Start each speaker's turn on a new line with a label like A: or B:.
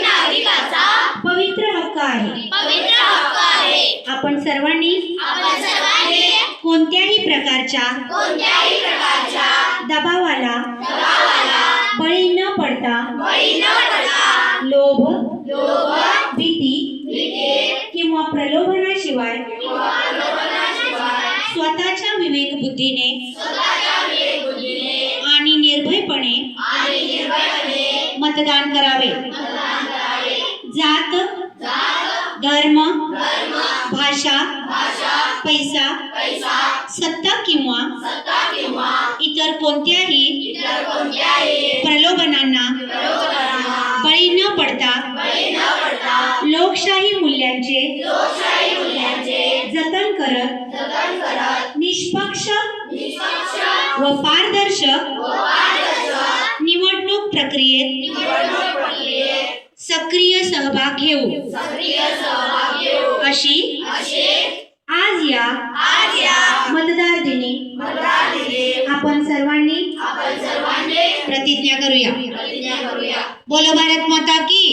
A: नागरिकाचा पवित्र हक्क आहे। आपण सर्वांनी कोणत्याही प्रकारच्या दबावाला बळी न पडता लोभ, भीती किंवा प्रलोभनाशिवाय स्वतःच्या विवेक बुद्धीने आणि निर्भयपणे मतदान करावे। जात, धर्म, भाषा, पैसा, सत्ता किंवा इतर कोणत्याही प्रलोभनांना बळी न पडता लोकशाही मूल्यांचे जतन करत निष्पक्ष व पारदर्शक निवडणूक प्रक्रियेत सक्रिय सहभाग घेऊ अशी आज या मतदार दिनी आपण सर्वांनी प्रतिज्ञा करूया। बोलो भारत माता की।